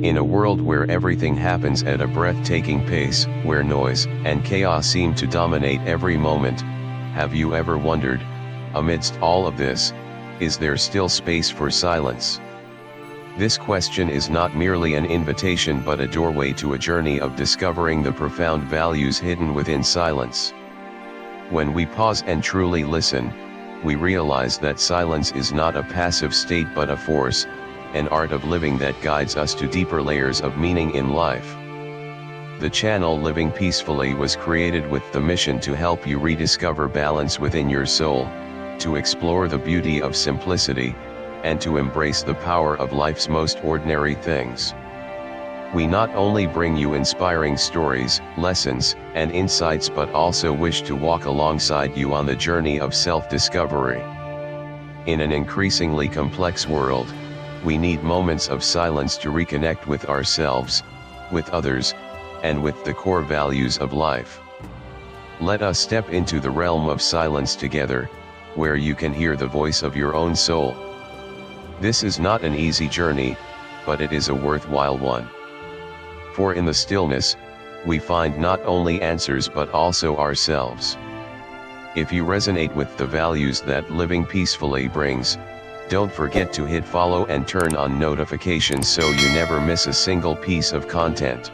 In a world where everything happens at a breathtaking pace, where noise and chaos seem to dominate every moment, have you ever wondered, amidst all of this, is there still space for silence? This question is not merely an invitation but a doorway to a journey of discovering the profound values hidden within silence. When we pause and truly listen, we realize that silence is not a passive state but a force, an art of living that guides us to deeper layers of meaning in life. The channel Living Peacefully was created with the mission to help you rediscover balance within your soul, to explore the beauty of simplicity, and to embrace the power of life's most ordinary things. We not only bring you inspiring stories, lessons, and insights but also wish to walk alongside you on the journey of self-discovery. In an increasingly complex world, we need moments of silence to reconnect with ourselves, with others, and with the core values of life. Let us step into the realm of silence together, where you can hear the voice of your own soul. This is not an easy journey, but it is a worthwhile one. For in the stillness, we find not only answers but also ourselves. If you resonate with the values that Living Peacefully brings, don't forget to hit follow and turn on notifications so you never miss a single piece of content.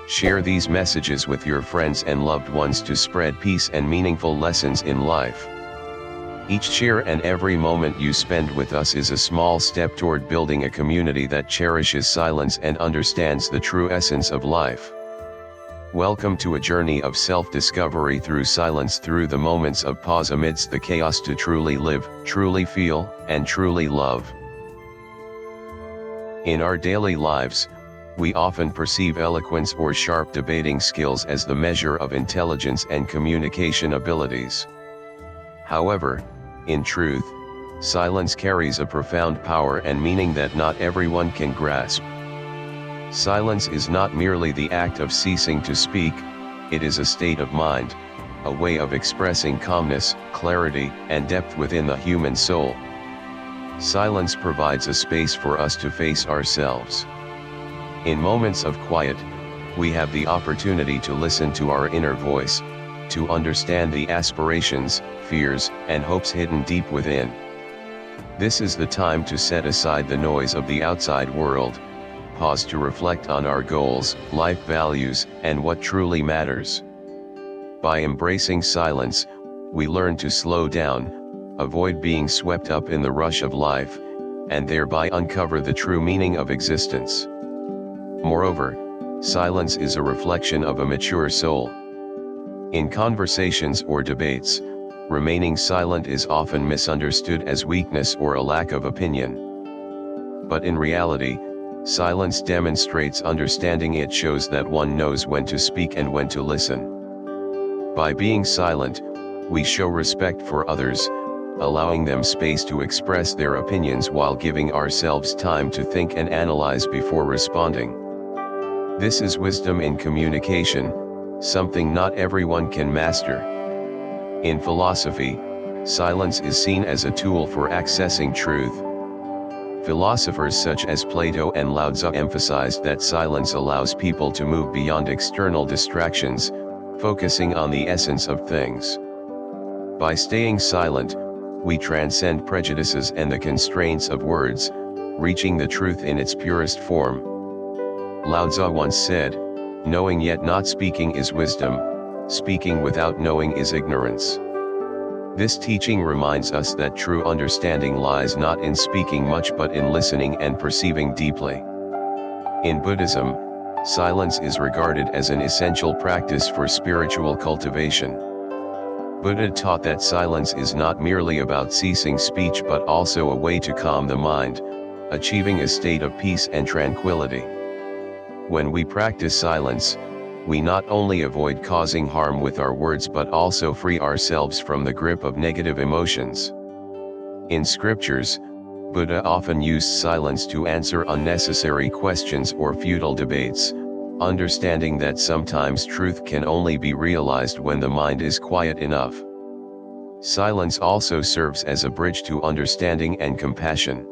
Share these messages with your friends and loved ones to spread peace and meaningful lessons in life. Each share and every moment you spend with us is a small step toward building a community that cherishes silence and understands the true essence of life. Welcome to a journey of self-discovery through silence, through the moments of pause amidst the chaos, to truly live, truly feel, and truly love. In our daily lives, we often perceive eloquence or sharp debating skills as the measure of intelligence and communication abilities. However, in truth, silence carries a profound power and meaning that not everyone can grasp. Silence is not merely the act of ceasing to speak, it is a state of mind, a way of expressing calmness, clarity, and depth within the human soul. Silence provides a space for us to face ourselves. In moments of quiet, we have the opportunity to listen to our inner voice, to understand the aspirations, fears, and hopes hidden deep within. This is the time to set aside the noise of the outside world, pause to reflect on our goals, life values, and what truly matters. By embracing silence, we learn to slow down, avoid being swept up in the rush of life, and thereby uncover the true meaning of existence. Moreover, silence is a reflection of a mature soul. In conversations or debates, remaining silent is often misunderstood as weakness or a lack of opinion. But in reality, silence demonstrates understanding. It shows that one knows when to speak and when to listen. By being silent, we show respect for others, allowing them space to express their opinions while giving ourselves time to think and analyze before responding. This is wisdom in communication, something not everyone can master. In philosophy, silence is seen as a tool for accessing truth. Philosophers such as Plato and Lao Tzu emphasized that silence allows people to move beyond external distractions, focusing on the essence of things. By staying silent, we transcend prejudices and the constraints of words, reaching the truth in its purest form. Lao Tzu once said, "Knowing yet not speaking is wisdom, speaking without knowing is ignorance." This teaching reminds us that true understanding lies not in speaking much but in listening and perceiving deeply. In Buddhism, silence is regarded as an essential practice for spiritual cultivation. Buddha taught that silence is not merely about ceasing speech but also a way to calm the mind, achieving a state of peace and tranquility. When we practice silence, we not only avoid causing harm with our words but also free ourselves from the grip of negative emotions. In scriptures, Buddha often used silence to answer unnecessary questions or futile debates, understanding that sometimes truth can only be realized when the mind is quiet enough. Silence also serves as a bridge to understanding and compassion.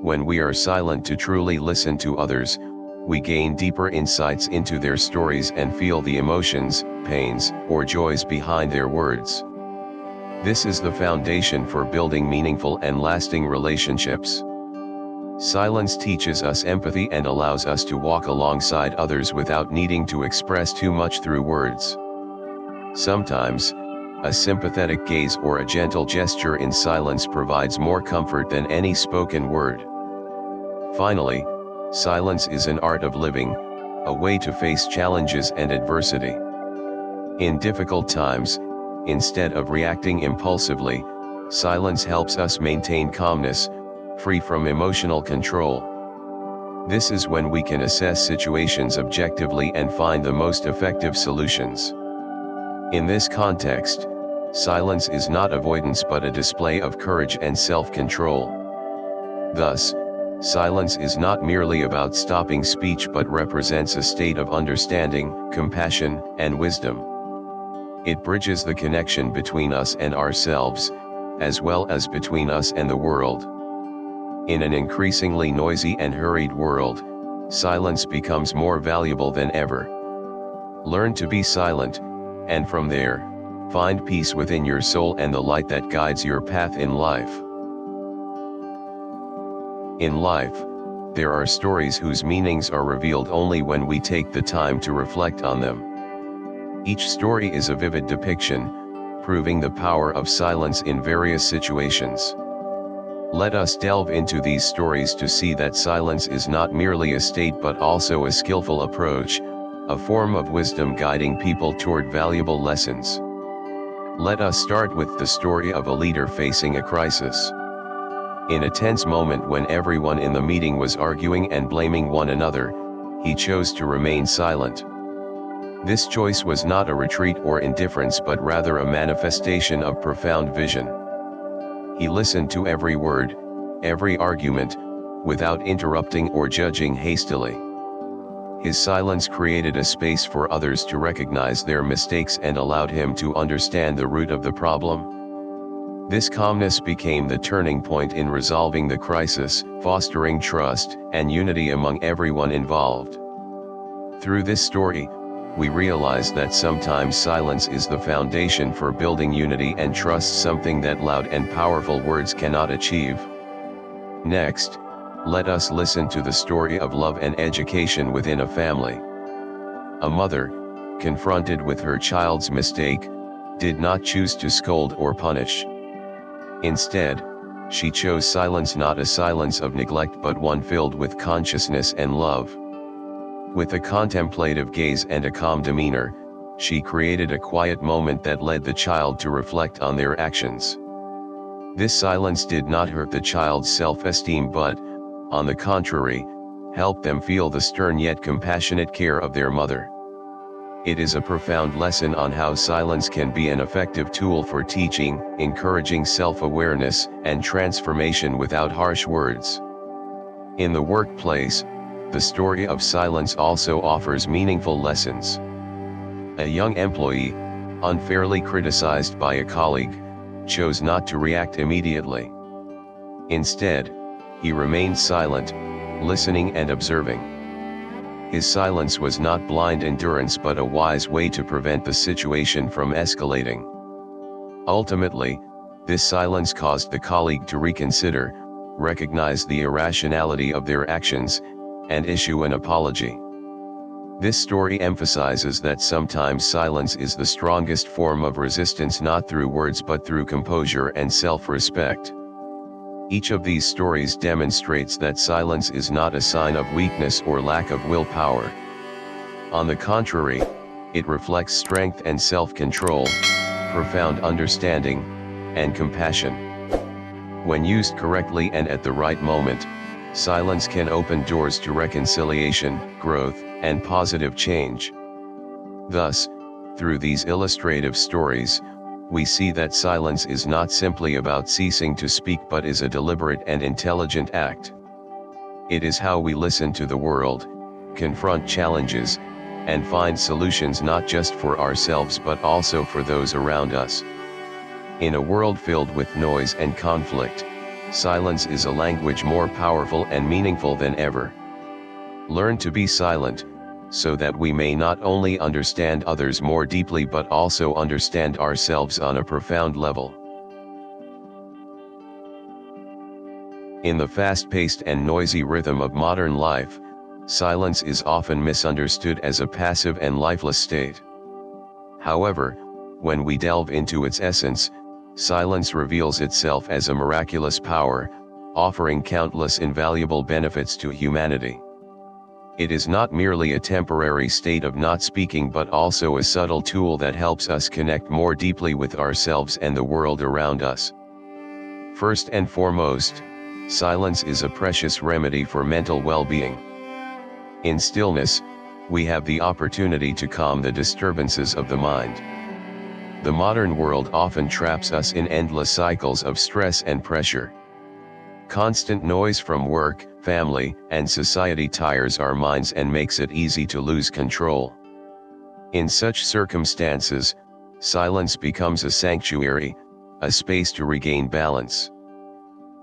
When we are silent to truly listen to others, we gain deeper insights into their stories and feel the emotions, pains, or joys behind their words. This is the foundation for building meaningful and lasting relationships. Silence teaches us empathy and allows us to walk alongside others without needing to express too much through words. Sometimes, a sympathetic gaze or a gentle gesture in silence provides more comfort than any spoken word. Finally, silence is an art of living, a way to face challenges and adversity. In difficult times, instead of reacting impulsively, silence helps us maintain calmness, free from emotional control. This is when we can assess situations objectively and find the most effective solutions. In this context, silence is not avoidance but a display of courage and self-control. Thus, silence is not merely about stopping speech but represents a state of understanding, compassion, and wisdom. It bridges the connection between us and ourselves, as well as between us and the world. In an increasingly noisy and hurried world, silence becomes more valuable than ever. Learn to be silent, and from there, find peace within your soul and the light that guides your path in life. In life, there are stories whose meanings are revealed only when we take the time to reflect on them. Each story is a vivid depiction, proving the power of silence in various situations. Let us delve into these stories to see that silence is not merely a state but also a skillful approach, a form of wisdom guiding people toward valuable lessons. Let us start with the story of a leader facing a crisis. In a tense moment when everyone in the meeting was arguing and blaming one another, he chose to remain silent. This choice was not a retreat or indifference but rather a manifestation of profound vision. He listened to every word, every argument, without interrupting or judging hastily. His silence created a space for others to recognize their mistakes and allowed him to understand the root of the problem. This calmness became the turning point in resolving the crisis, fostering trust and unity among everyone involved. Through this story, we realize that sometimes silence is the foundation for building unity and trust, something that loud and powerful words cannot achieve. Next, let us listen to the story of love and education within a family. A mother, confronted with her child's mistake, did not choose to scold or punish. Instead, she chose silence, not a silence of neglect but one filled with consciousness and love. With a contemplative gaze and a calm demeanor, she created a quiet moment that led the child to reflect on their actions. This silence did not hurt the child's self-esteem but, on the contrary, helped them feel the stern yet compassionate care of their mother. It is a profound lesson on how silence can be an effective tool for teaching, encouraging self-awareness, and transformation without harsh words. In the workplace, the story of silence also offers meaningful lessons. A young employee, unfairly criticized by a colleague, chose not to react immediately. Instead, he remained silent, listening and observing. His silence was not blind endurance but a wise way to prevent the situation from escalating. Ultimately, this silence caused the colleague to reconsider, recognize the irrationality of their actions, and issue an apology. This story emphasizes that sometimes silence is the strongest form of resistance, not through words but through composure and self-respect. Each of these stories demonstrates that silence is not a sign of weakness or lack of willpower. On the contrary, it reflects strength and self-control, profound understanding, and compassion. When used correctly and at the right moment, silence can open doors to reconciliation, growth, and positive change. Thus, through these illustrative stories, we see that silence is not simply about ceasing to speak but is a deliberate and intelligent act. It is how we listen to the world, confront challenges, and find solutions not just for ourselves but also for those around us. In a world filled with noise and conflict, Silence is a language more powerful and meaningful than ever. Learn to be silent, so that we may not only understand others more deeply but also understand ourselves on a profound level. In the fast-paced and noisy rhythm of modern life, silence is often misunderstood as a passive and lifeless state. However, when we delve into its essence, silence reveals itself as a miraculous power, offering countless invaluable benefits to humanity. It is not merely a temporary state of not speaking but also a subtle tool that helps us connect more deeply with ourselves and the world around us. First and foremost, silence is a precious remedy for mental well-being. In stillness, we have the opportunity to calm the disturbances of the mind. The modern world often traps us in endless cycles of stress and pressure. Constant noise from work, family, and society tires our minds and makes it easy to lose control. In such circumstances, silence becomes a sanctuary, a space to regain balance.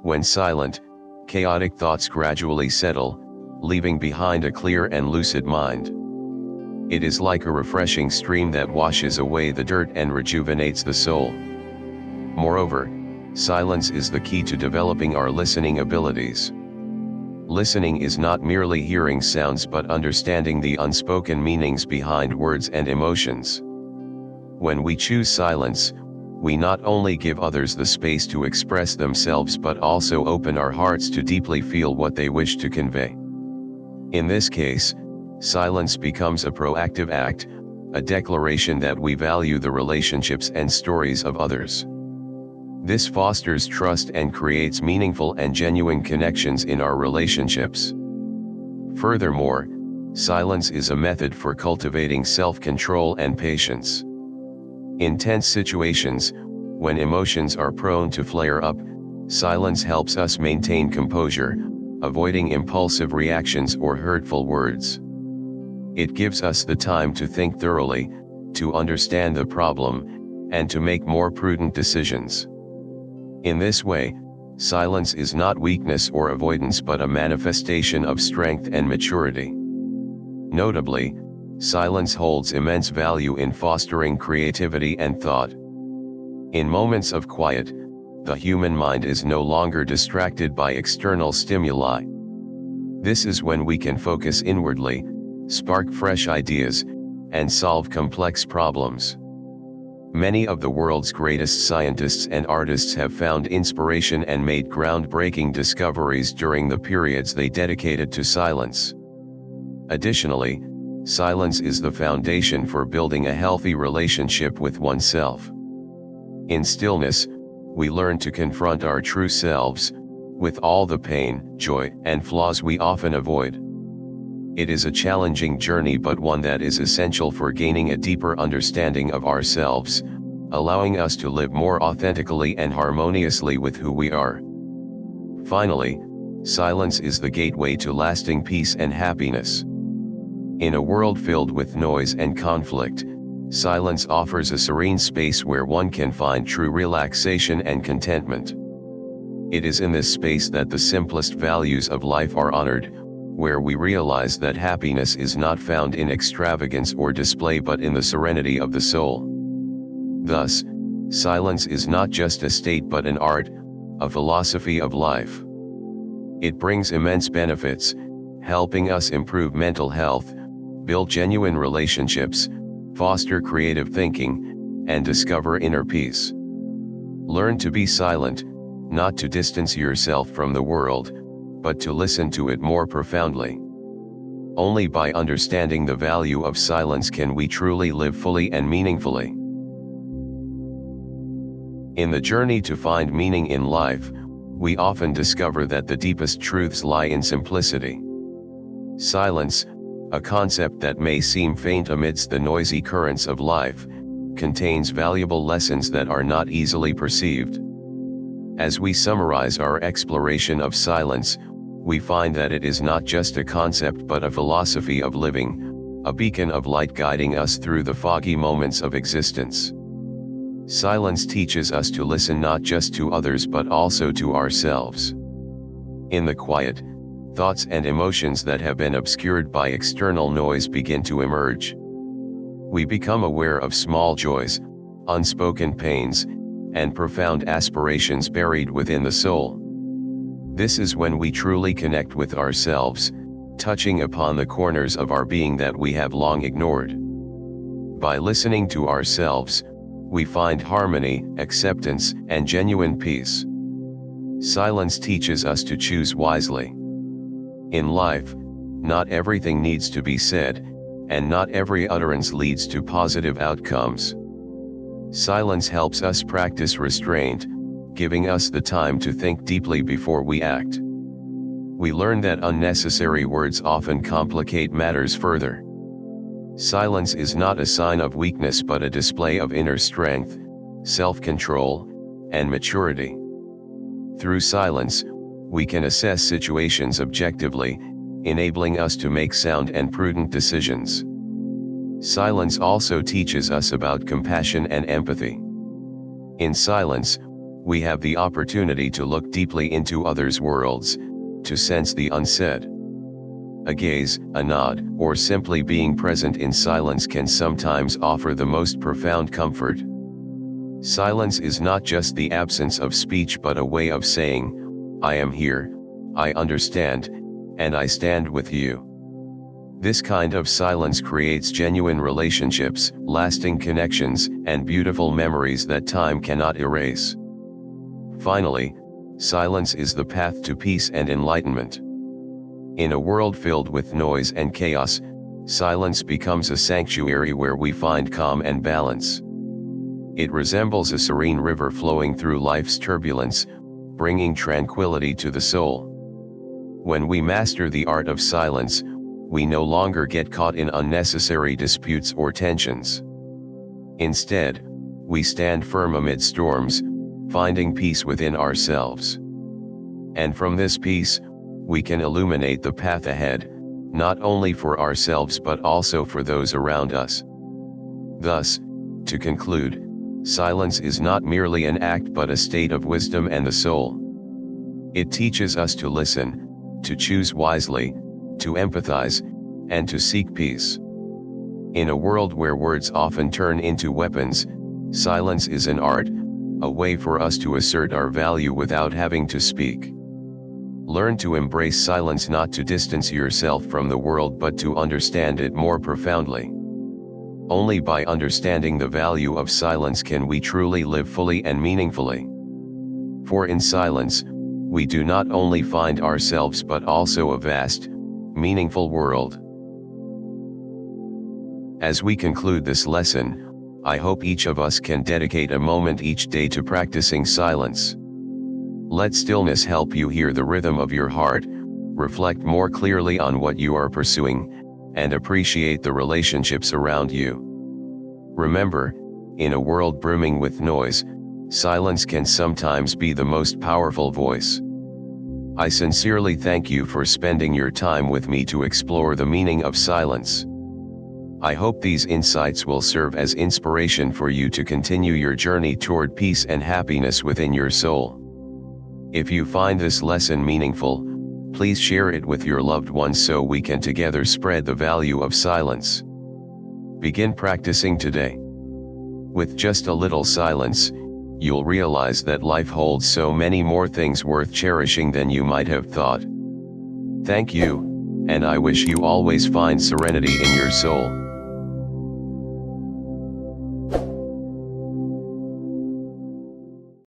When silent, chaotic thoughts gradually settle, leaving behind a clear and lucid mind. It is like a refreshing stream that washes away the dirt and rejuvenates the soul. Moreover, silence is the key to developing our listening abilities. Listening is not merely hearing sounds but understanding the unspoken meanings behind words and emotions. When we choose silence, we not only give others the space to express themselves but also open our hearts to deeply feel what they wish to convey. In this case, silence becomes a proactive act, a declaration that we value the relationships and stories of others. This fosters trust and creates meaningful and genuine connections in our relationships. Furthermore, silence is a method for cultivating self-control and patience. In tense situations, when emotions are prone to flare up, silence helps us maintain composure, avoiding impulsive reactions or hurtful words. It gives us the time to think thoroughly, to understand the problem, and to make more prudent decisions. In this way, silence is not weakness or avoidance but a manifestation of strength and maturity. Notably, silence holds immense value in fostering creativity and thought. In moments of quiet, the human mind is no longer distracted by external stimuli. This is when we can focus inwardly, spark fresh ideas, and solve complex problems. Many of the world's greatest scientists and artists have found inspiration and made groundbreaking discoveries during the periods they dedicated to silence. Additionally, silence is the foundation for building a healthy relationship with oneself. In stillness, we learn to confront our true selves, with all the pain, joy, and flaws we often avoid. It is a challenging journey but one that is essential for gaining a deeper understanding of ourselves, allowing us to live more authentically and harmoniously with who we are. Finally, silence is the gateway to lasting peace and happiness. In a world filled with noise and conflict, silence offers a serene space where one can find true relaxation and contentment. It is in this space that the simplest values of life are honored, where we realize that happiness is not found in extravagance or display but in the serenity of the soul. Thus, silence is not just a state but an art, a philosophy of life. It brings immense benefits, helping us improve mental health, build genuine relationships, foster creative thinking, and discover inner peace. Learn to be silent, not to distance yourself from the world, but to listen to it more profoundly. Only by understanding the value of silence can we truly live fully and meaningfully. In the journey to find meaning in life, we often discover that the deepest truths lie in simplicity. Silence, a concept that may seem faint amidst the noisy currents of life, contains valuable lessons that are not easily perceived. As we summarize our exploration of silence, we find that it is not just a concept but a philosophy of living, a beacon of light guiding us through the foggy moments of existence. Silence teaches us to listen not just to others but also to ourselves. In the quiet, thoughts and emotions that have been obscured by external noise begin to emerge. We become aware of small joys, unspoken pains, and profound aspirations buried within the soul. This is when we truly connect with ourselves, touching upon the corners of our being that we have long ignored. By listening to ourselves, we find harmony, acceptance, and genuine peace. Silence teaches us to choose wisely. In life, not everything needs to be said, and not every utterance leads to positive outcomes. Silence helps us practice restraint, giving us the time to think deeply before we act. We learn that unnecessary words often complicate matters further. Silence is not a sign of weakness but a display of inner strength, self-control, and maturity. Through silence, we can assess situations objectively, enabling us to make sound and prudent decisions. Silence also teaches us about compassion and empathy. In silence, we have the opportunity to look deeply into others' worlds, to sense the unsaid. A gaze, a nod, or simply being present in silence can sometimes offer the most profound comfort. Silence is not just the absence of speech but a way of saying, I am here, I understand, and I stand with you. This kind of silence creates genuine relationships, lasting connections, and beautiful memories that time cannot erase. Finally, silence is the path to peace and enlightenment. In a world filled with noise and chaos, silence becomes a sanctuary where we find calm and balance. It resembles a serene river flowing through life's turbulence, bringing tranquility to the soul. When we master the art of silence, we no longer get caught in unnecessary disputes or tensions. Instead, we stand firm amid storms, finding peace within ourselves. And from this peace, we can illuminate the path ahead, not only for ourselves but also for those around us. Thus, to conclude, silence is not merely an act but a state of wisdom and the soul. It teaches us to listen, to choose wisely, to empathize, and to seek peace. In a world where words often turn into weapons, silence is an art, a way for us to assert our value without having to speak. Learn to embrace silence, not to distance yourself from the world but to understand it more profoundly. Only by understanding the value of silence can we truly live fully and meaningfully. For in silence, we do not only find ourselves but also a vast, meaningful world. As we conclude this lesson, I hope each of us can dedicate a moment each day to practicing silence. Let stillness help you hear the rhythm of your heart, reflect more clearly on what you are pursuing, and appreciate the relationships around you. Remember, in a world brimming with noise, silence can sometimes be the most powerful voice. I sincerely thank you for spending your time with me to explore the meaning of silence. I hope these insights will serve as inspiration for you to continue your journey toward peace and happiness within your soul. If you find this lesson meaningful, please share it with your loved ones so we can together spread the value of silence. Begin practicing today. With just a little silence, you'll realize that life holds so many more things worth cherishing than you might have thought. Thank you, and I wish you always find serenity in your soul.